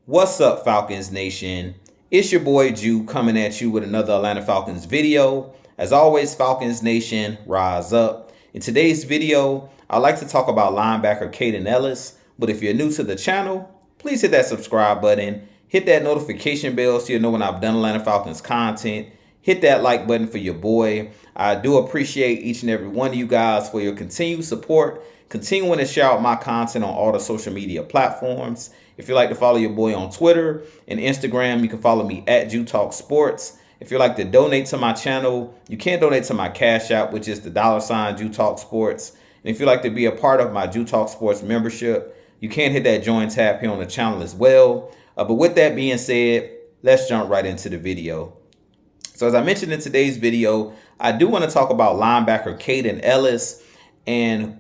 What's up, Falcons Nation? It's your boy Jew coming at you with another Atlanta Falcons video. As always, Falcons Nation, rise up. In today's video, I'd like to talk about linebacker Kaden Ellis. But if you're new to the channel, please hit that subscribe button. Hit that notification bell so you know when I've done Atlanta Falcons content. Hit that like button for your boy. I do appreciate each and every one of you guys for your continued support, continuing to share out my content on all the social media platforms. If you'd like to follow your boy on Twitter and Instagram, you can follow me at JewTalkSports. If you'd like to donate to my channel, you can donate to my Cash App, which is the $JewTalkSports. And if you'd like to be a part of my JewTalkSports membership, you can hit that join tab here on the channel as well. But with that being said, let's jump right into the video. So as I mentioned in today's video, I do want to talk about linebacker Kaden Ellis. And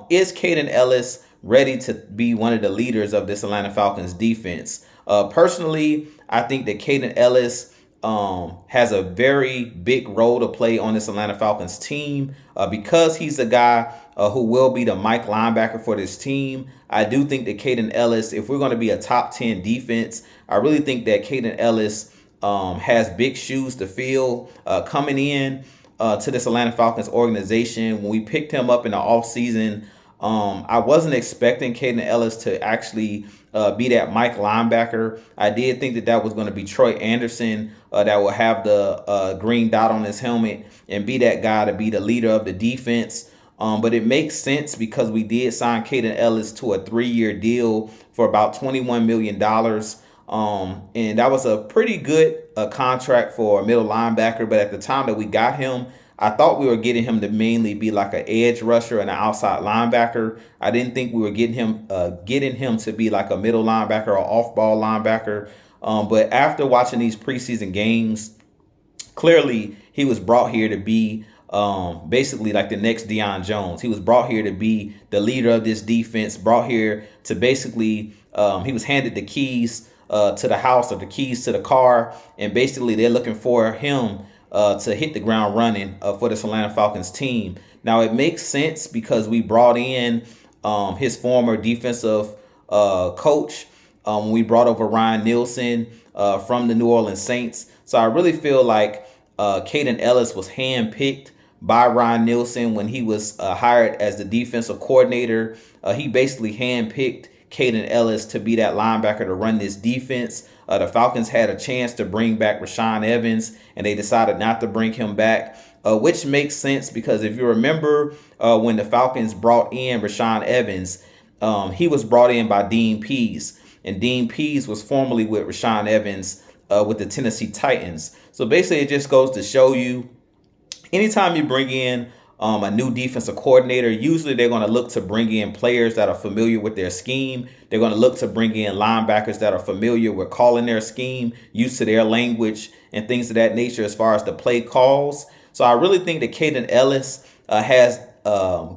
is Kaden Ellis ready to be one of the leaders of this Atlanta Falcons defense? Personally, I think that Kaden Ellis has a very big role to play on this Atlanta Falcons team because he's a guy who will be the Mike linebacker for this team. I do think that Kaden Ellis, if we're going to be a top 10 defense, I really think that Kaden Ellis has big shoes to fill coming in to this Atlanta Falcons organization. When we picked him up in the offseason, I wasn't expecting Kaden Ellis to actually be that Mike linebacker. I did think that that was going to be Troy Anderson that will have the green dot on his helmet and be that guy to be the leader of the defense. But it makes sense because we did sign Kaden Ellis to a 3-year deal for about $21 million. And that was a pretty good contract for a middle linebacker. But at the time that we got him, I thought we were getting him to mainly be like an edge rusher and an outside linebacker. I didn't think we were getting him to be like a middle linebacker or off-ball linebacker. But after watching these preseason games, clearly he was brought here to be basically like the next Deion Jones. He was brought here to be the leader of this defense, brought here to basically, he was handed the keys to the house or the keys to the car. And basically they're looking for him to hit the ground running for the Atlanta Falcons team. Now, it makes sense because we brought in his former defensive coach. We brought over Ryan Nielsen from the New Orleans Saints. So I really feel like Kaden Ellis was handpicked by Ryan Nielsen when he was hired as the defensive coordinator. He basically handpicked Kaden Ellis to be that linebacker to run this defense. The Falcons had a chance to bring back Rashaan Evans, and they decided not to bring him back, which makes sense because if you remember when the Falcons brought in Rashaan Evans, he was brought in by Dean Pease, and Dean Pease was formerly with Rashaan Evans with the Tennessee Titans. So basically, it just goes to show you, anytime you bring in a new defensive coordinator, usually they're going to look to bring in players that are familiar with their scheme. They're going to look to bring in linebackers that are familiar with calling their scheme, used to their language, and things of that nature as far as the play calls. So I really think that Kaden Ellis has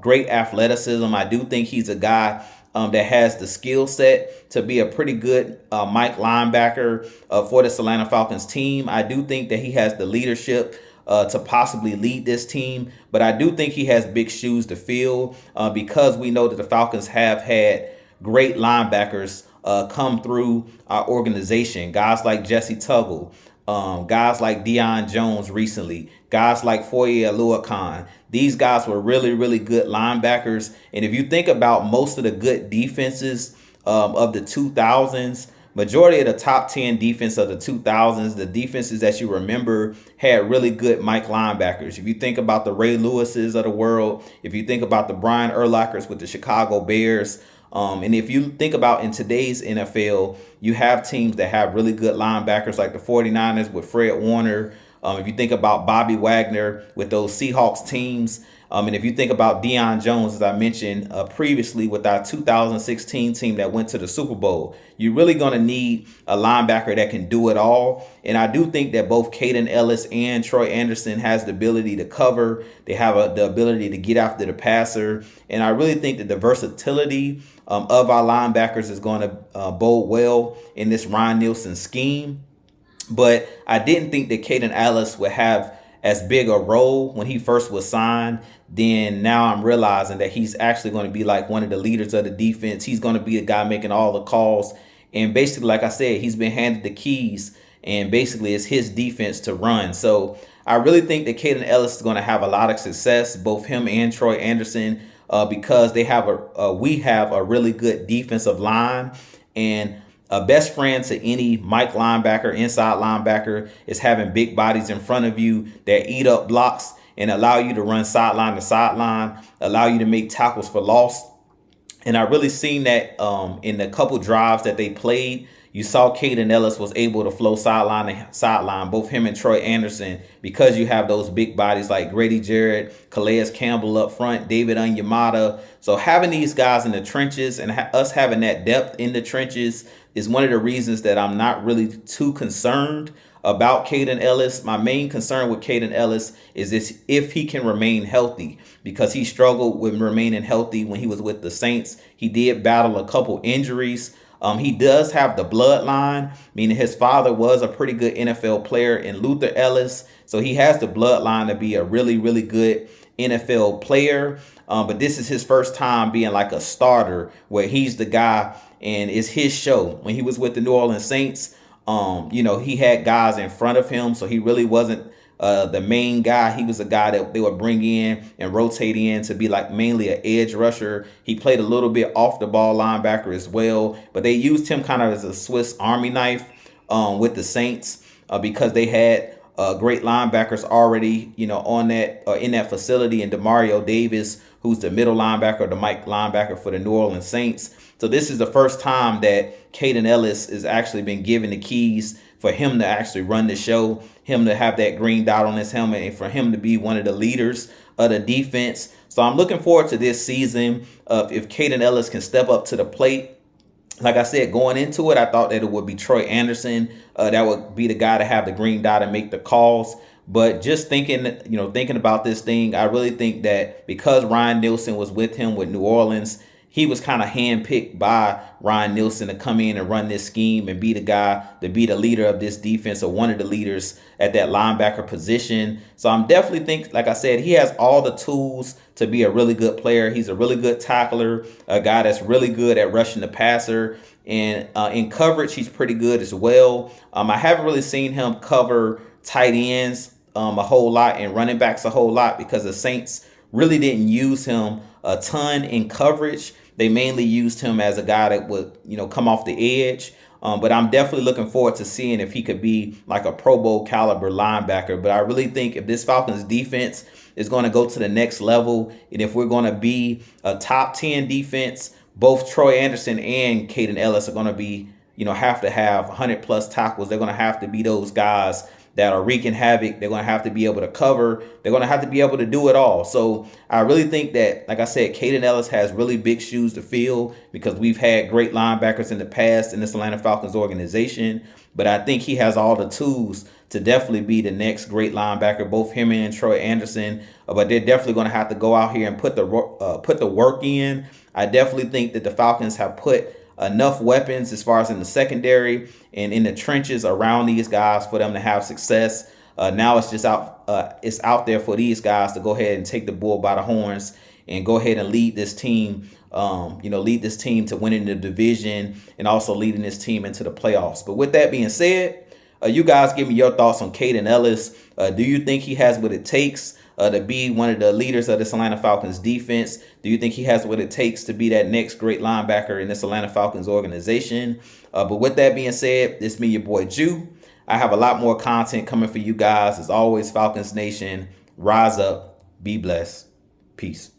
great athleticism. I do think he's a guy that has the skill set to be a pretty good Mike linebacker for the Atlanta Falcons team. I do think that he has the leadership to possibly lead this team, but I do think he has big shoes to fill because we know that the Falcons have had great linebackers come through our organization. Guys like Jesse Tuggle, guys like Deion Jones recently, guys like Foye Oluokun. These guys were really, really good linebackers. And if you think about most of the good defenses of the 2000s, majority of the top 10 defense of the 2000s, the defenses that you remember had really good Mike linebackers. If you think about the Ray Lewises of the world, if you think about the Brian Urlachers with the Chicago Bears, and if you think about in today's NFL, you have teams that have really good linebackers like the 49ers with Fred Warner. If you think about Bobby Wagner with those Seahawks teams, and if you think about Deion Jones, as I mentioned previously, with our 2016 team that went to the Super Bowl, you're really going to need a linebacker that can do it all. And I do think that both Kaden Ellis and Troy Anderson has the ability to cover. They have the ability to get after the passer. And I really think that the versatility of our linebackers is going to bode well in this Ryan Nielsen scheme. But I didn't think that Kaden Ellis would have as big a role when he first was signed. Then now I'm realizing that he's actually going to be like one of the leaders of the defense. He's going to be the guy making all the calls And basically, like I said, he's been handed the keys, and basically it's his defense to run. So I really think that Kaden Ellis is going to have a lot of success, both him and Troy Anderson, because they have we have a really good defensive line. And a best friend to any Mike linebacker, inside linebacker, is having big bodies in front of you that eat up blocks and allow you to run sideline to sideline, allow you to make tackles for loss. And I really seen that in the couple drives that they played. You saw Kaden Ellis was able to flow sideline to sideline, both him and Troy Anderson, because you have those big bodies like Grady Jarrett, Calais Campbell up front, David Onyemata. So having these guys in the trenches and us having that depth in the trenches is one of the reasons that I'm not really too concerned about Kaden Ellis. My main concern with Kaden Ellis is this: if he can remain healthy, because he struggled with remaining healthy when he was with the Saints. He did battle a couple injuries. He does have the bloodline, meaning his father was a pretty good NFL player in Luther Ellis. So he has the bloodline to be a really, really good NFL player. But this is his first time being like a starter where he's the guy and it's his show. When he was with the New Orleans Saints, he had guys in front of him, so he really wasn't the main guy. He was a guy that they would bring in and rotate in to be like mainly an edge rusher. He played a little bit off the ball linebacker as well, but they used him kind of as a Swiss Army knife with the Saints because they had great linebackers already, on that in that facility, and Demario Davis, who's the middle linebacker, the Mike linebacker for the New Orleans Saints. So this is the first time that Kaden Ellis has actually been given the keys for him to actually run the show, him to have that green dot on his helmet, and for him to be one of the leaders of the defense. So I'm looking forward to this season if Kaden Ellis can step up to the plate. Like I said, going into it, I thought that it would be Troy Anderson. That would be the guy to have the green dot and make the calls. But just thinking about this thing, I really think that because Ryan Nielsen was with him with New Orleans, he was kind of handpicked by Ryan Nielsen to come in and run this scheme and be the guy to be the leader of this defense, or one of the leaders at that linebacker position. So I'm definitely think, like I said, he has all the tools to be a really good player. He's a really good tackler, a guy that's really good at rushing the passer. And in coverage, he's pretty good as well. I haven't really seen him cover tight ends a whole lot and running backs a whole lot because the Saints really didn't use him a ton in coverage. They mainly used him as a guy that would, come off the edge. But I'm definitely looking forward to seeing if he could be like a Pro Bowl caliber linebacker. But I really think if this Falcons defense is going to go to the next level, and if we're going to be a top 10 defense, both Troy Anderson and Kaden Ellis are going to be, have to have 100 plus tackles. They're going to have to be those guys that are wreaking havoc. They're going to have to be able to cover. They're going to have to be able to do it all. So I really think that, like I said, Kaden Ellis has really big shoes to fill because we've had great linebackers in the past in this Atlanta Falcons organization. But I think he has all the tools to definitely be the next great linebacker, both him and Troy Anderson. But they're definitely going to have to go out here and put the work in. I definitely think that the Falcons have put enough weapons as far as in the secondary and in the trenches around these guys for them to have success. Now it's just out there for these guys to go ahead and take the bull by the horns and go ahead and lead this team, lead this team to winning the division and also leading this team into the playoffs. But with that being said, you guys give me your thoughts on Kaden Ellis. Do you think he has what it takes to be one of the leaders of this Atlanta Falcons defense? Do you think he has what it takes to be that next great linebacker in this Atlanta Falcons organization? But with that being said, it's me, your boy Jew. I have a lot more content coming for you guys. As always, Falcons Nation, rise up, be blessed. Peace.